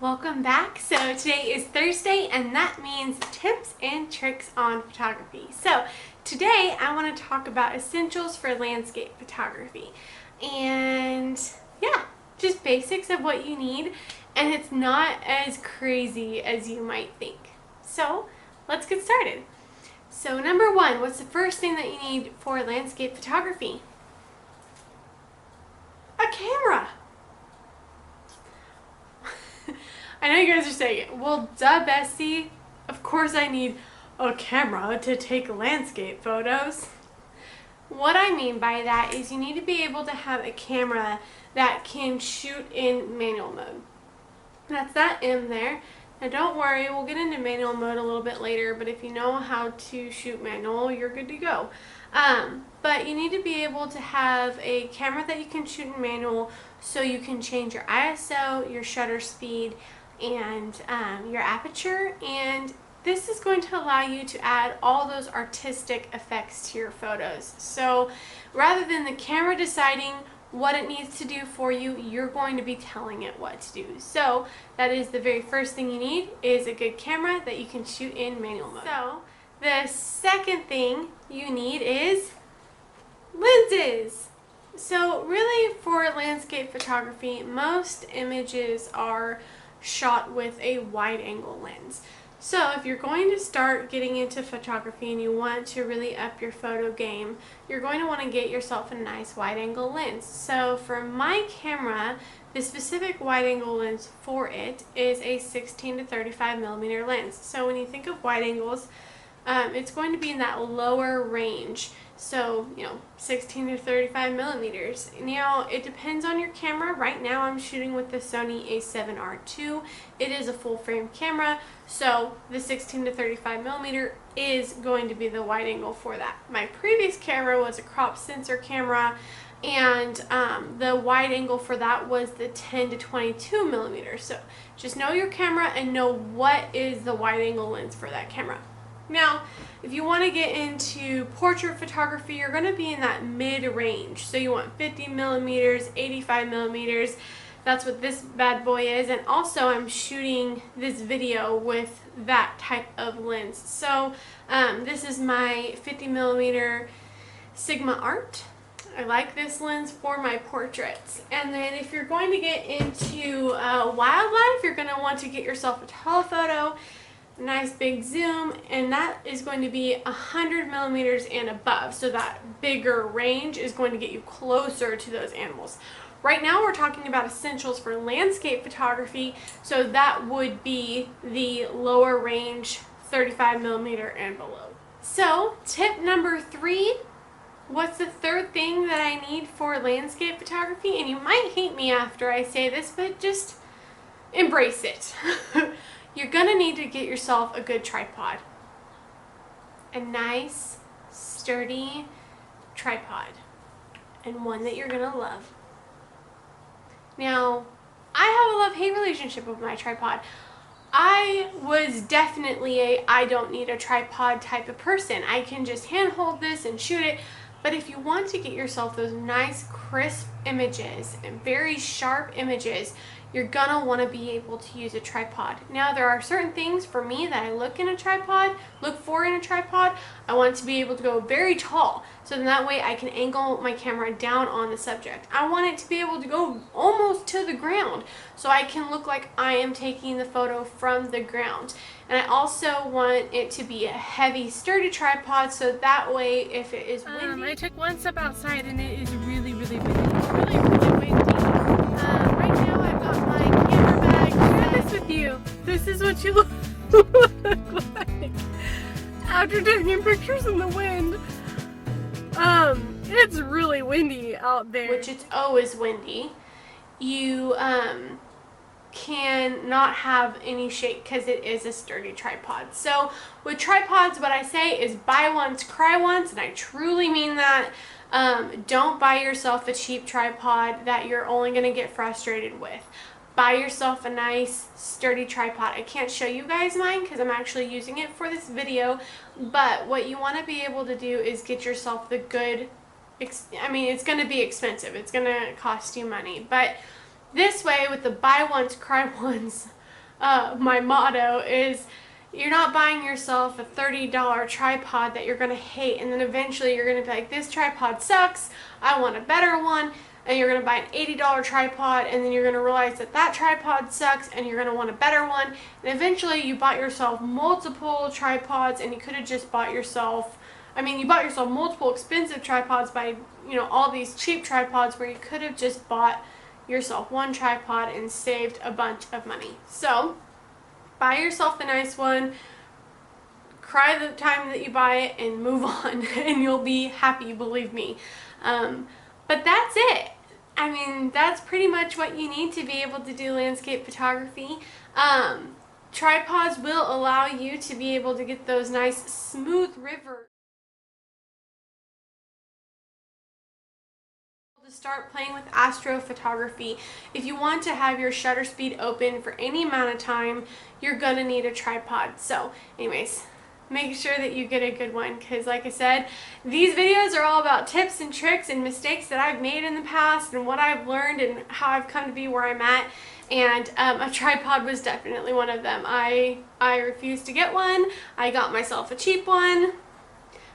Welcome back. So today is Thursday and that means tips and tricks on photography. So today I want to talk about essentials for landscape photography and just basics of what you need, and it's not as crazy as you might think. So let's get started. So number one, what's the first thing that you need for landscape photography? A camera. I know you guys are saying, well, duh, Bessie, of course I need a camera to take landscape photos. What I mean by that is you need to be able to have a camera that can shoot in manual mode. That's that M there. Now don't worry, we'll get into manual mode a little bit later, but if you know how to shoot manual, you're good to go. But you need to be able to have a camera that you can shoot in manual so you can change your ISO, your shutter speed, and your aperture, and this is going to allow you to add all those artistic effects to your photos. So rather than the camera deciding what it needs to do for you, you're going to be telling it what to do. So that is the very first thing you need, is a good camera that you can shoot in manual mode. So the second thing you need is lenses. So really, for landscape photography, most images are shot with a wide angle lens. So if you're going to start getting into photography and you want to really up your photo game, you're going to want to get yourself a nice wide angle lens. So for my camera, the specific wide angle lens for it is a 16 to 35 millimeter lens. So when you think of wide angles, it's going to be in that lower range. So, 16 to 35 millimeters. Now, it depends on your camera. Right now, I'm shooting with the Sony a7R II. It is a full frame camera, so the 16 to 35 millimeter is going to be the wide angle for that. My previous camera was a crop sensor camera, and the wide angle for that was the 10 to 22 millimeters. So, just know your camera and know what is the wide angle lens for that camera. Now, if you want to get into portrait photography, you're going to be in that mid-range. So you want 50 millimeters, 85 millimeters. That's what this bad boy is. And also, I'm shooting this video with that type of lens. So this is my 50 millimeter Sigma Art. I like this lens for my portraits. And then if you're going to get into wildlife, you're going to want to get yourself a telephoto. Nice big zoom, and that is going to be 100 millimeters and above, so that bigger range is going to get you closer to those animals. Right now we're talking about essentials for landscape photography, so that would be the lower range 35 millimeter and below. So tip number 3, what's the third thing that I need for landscape photography? And you might hate me after I say this, but just embrace it. You're going to need to get yourself a good tripod. A nice, sturdy tripod. And one that you're going to love. Now, I have a love-hate relationship with my tripod. I was definitely a I don't need a tripod type of person. I can just handhold this and shoot it. But if you want to get yourself those nice, crisp images and very sharp images, you're gonna want to be able to use a tripod. Now, there are certain things for me that I look for in a tripod. I want to be able to go very tall, so then that way I can angle my camera down on the subject. I want it to be able to go almost to the ground, so I can look like I am taking the photo from the ground. And I also want it to be a heavy, sturdy tripod, so that way if it is windy... I took one step outside and it is really, really windy. It's really, really windy. Right now I've got my camera bag. Share this with you. This is what you look like after taking pictures in the wind. It's really windy out there. Which it's always windy. You can not have any shake because it is a sturdy tripod. So with tripods, what I say is buy once, cry once, and I truly mean that. Don't buy yourself a cheap tripod that you're only going to get frustrated with. Buy yourself a nice sturdy tripod. I can't show you guys mine because I'm actually using it for this video, but what you want to be able to do is get yourself the good, it's going to be expensive. It's going to cost you money, but this way with the buy once, cry once my motto is, you're not buying yourself a $30 tripod that you're going to hate, and then eventually you're going to be like, this tripod sucks, I want a better one, and you're going to buy an $80 tripod, and then you're going to realize that that tripod sucks, and you're going to want a better one, and eventually you bought yourself multiple tripods, and you could have just bought yourself, you bought yourself multiple expensive tripods by, all these cheap tripods, where you could have just bought yourself one tripod and saved a bunch of money. So buy yourself the nice one, cry the time that you buy it, and move on, and you'll be happy, believe me. But that's it. That's pretty much what you need to be able to do landscape photography. Tripods will allow you to be able to get those nice smooth rivers. To start playing with astrophotography, if you want to have your shutter speed open for any amount of time, you're gonna need a tripod. So anyways, make sure that you get a good one, because like I said, these videos are all about tips and tricks and mistakes that I've made in the past and what I've learned and how I've come to be where I'm at. And a tripod was definitely one of them. I refused to get one. I got myself a cheap one.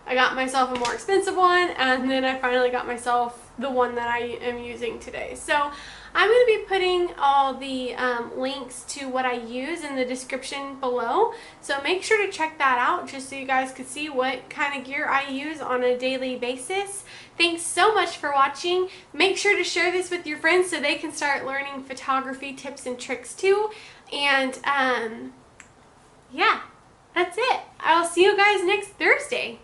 I got myself a more expensive one, and then I finally got myself the one that I am using today. So I'm going to be putting all the links to what I use in the description below. So make sure to check that out, just so you guys can see what kind of gear I use on a daily basis. Thanks so much for watching. Make sure to share this with your friends so they can start learning photography tips and tricks too. And yeah, that's it. I'll see you guys next Thursday.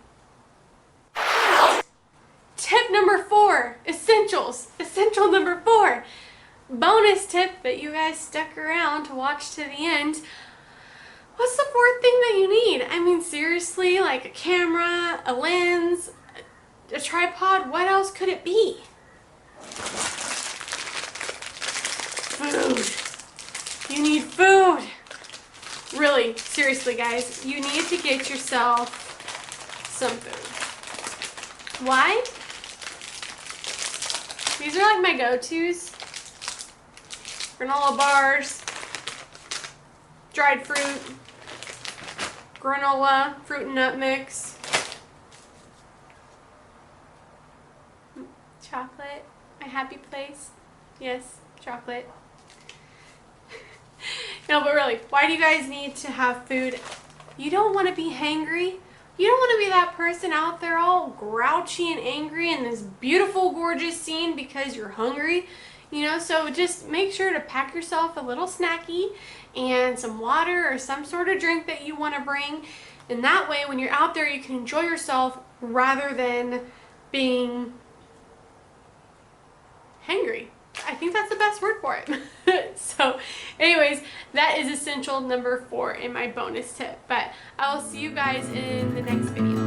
Tip number 4, essentials. Essential number 4. Bonus tip that you guys stuck around to watch to the end. What's the 4th thing that you need? Seriously, like a camera, a lens, a tripod, what else could it be? Food. You need food. Really, seriously guys, you need to get yourself some food. Why? These are like my go-tos. Granola bars, dried fruit, granola, fruit and nut mix, chocolate, my happy place. Yes, chocolate. No, but really, why do you guys need to have food? You don't want to be hangry. You don't want to be that person out there all grouchy and angry in this beautiful, gorgeous scene because you're hungry. So just make sure to pack yourself a little snacky and some water or some sort of drink that you want to bring. And that way, when you're out there, you can enjoy yourself rather than being hangry. I think that's the best word for it. So anyways, that is essential number 4 in my bonus tip. But I will see you guys in the next video.